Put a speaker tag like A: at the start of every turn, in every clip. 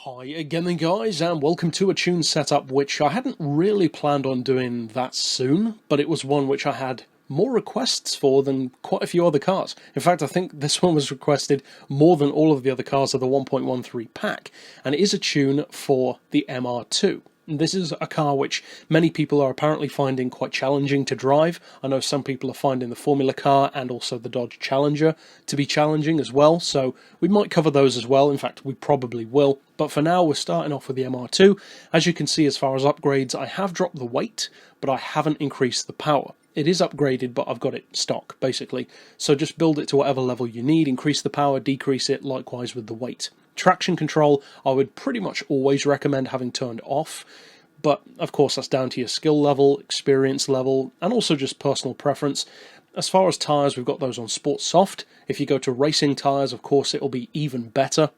A: Hi again then guys, and welcome to a tune setup which I hadn't really planned on doing that soon, but it was one which I had more requests for than quite a few other cars. In fact, I think this one was requested more than all of the other cars of the 1.13 pack, and it is a tune for the MR2. This is a car which many people are apparently finding quite challenging to drive. I know some people are finding the Formula car and also the Dodge Challenger to be challenging as well, so we might cover those as well. In fact, we probably will. But for now, we're starting off with the MR2. As you can see, as far as upgrades, I have dropped the weight, but I haven't increased the power. It is upgraded, but I've got it stock, basically. So just build it to whatever level you need, increase the power, decrease it, likewise with the weight. Traction control, I would pretty much always recommend having turned off, but of course that's down to your skill level, experience level, and also just personal preference. As far as tyres, we've got those on Sport Soft. If you go to racing tyres, of course it'll be even better.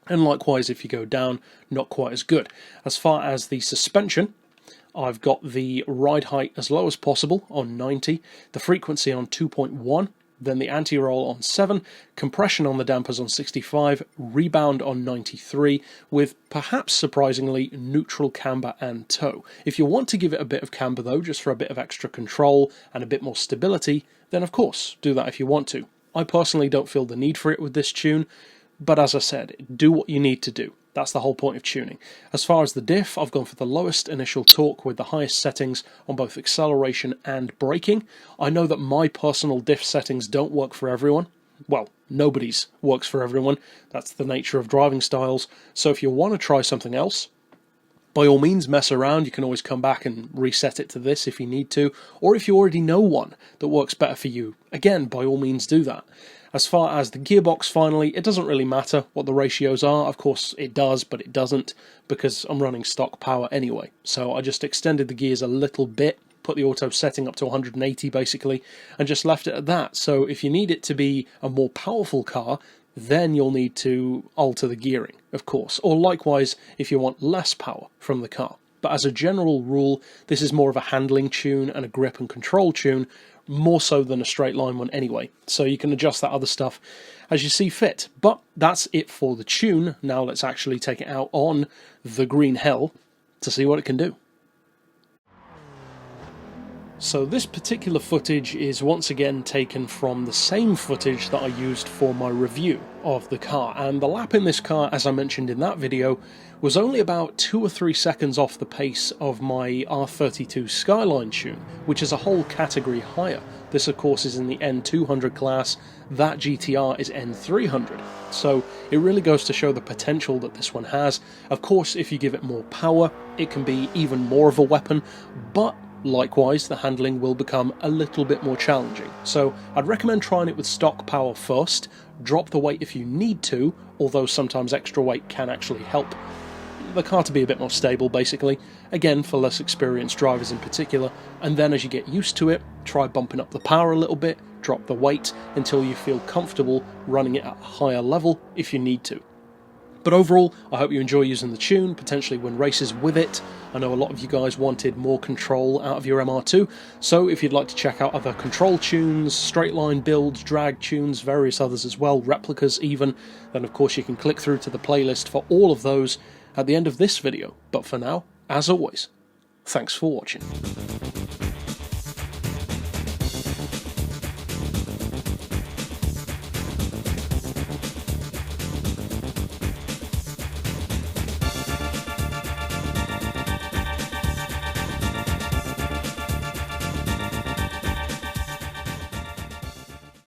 A: And likewise, if you go down, not quite as good. As far as the suspension, I've got the ride height as low as possible on 90, the frequency on 2.1, then the anti-roll on 7, compression on the dampers on 65, rebound on 93, with perhaps surprisingly neutral camber and toe. If you want to give it a bit of camber though, just for a bit of extra control and a bit more stability, then of course, do that if you want to. I personally don't feel the need for it with this tune, but as I said, do what you need to do. That's the whole point of tuning. As far as the diff, I've gone for the lowest initial torque with the highest settings on both acceleration and braking. I know that my personal diff settings don't work for everyone. Well, nobody's works for everyone. That's the nature of driving styles. So if you want to try something else, by all means mess around. You can always come back and reset it to this if you need to. Or if you already know one that works better for you, again, by all means do that. As far as the gearbox, finally, it doesn't really matter what the ratios are. Of course, it does, but it doesn't, because I'm running stock power anyway. So I just extended the gears a little bit, put the auto setting up to 180 basically, and just left it at that. So if you need it to be a more powerful car, then you'll need to alter the gearing, of course. Or likewise, if you want less power from the car. But as a general rule, this is more of a handling tune and a grip and control tune, more so than a straight line one anyway, so you can adjust that other stuff as you see fit. But that's it for the tune. Now let's actually take it out on the green hell to see what it can do. So this particular footage is once again taken from the same footage that I used for my review of the car, and the lap in this car, as I mentioned in that video, was only about 2 or 3 seconds off the pace of my R32 Skyline tune, which is a whole category higher. This of course is in the N200 class, that GTR is N300, so it really goes to show the potential that this one has. Of course, if you give it more power, it can be even more of a weapon, but likewise, the handling will become a little bit more challenging. So I'd recommend trying it with stock power first, drop the weight if you need to, although sometimes extra weight can actually help the car to be a bit more stable basically, again for less experienced drivers in particular, and then as you get used to it, try bumping up the power a little bit, drop the weight until you feel comfortable running it at a higher level if you need to. But overall, I hope you enjoy using the tune, potentially win races with it. I know a lot of you guys wanted more control out of your MR2, so if you'd like to check out other control tunes, straight line builds, drag tunes, various others as well, replicas even, then of course you can click through to the playlist for all of those at the end of this video. But for now, as always, thanks for watching.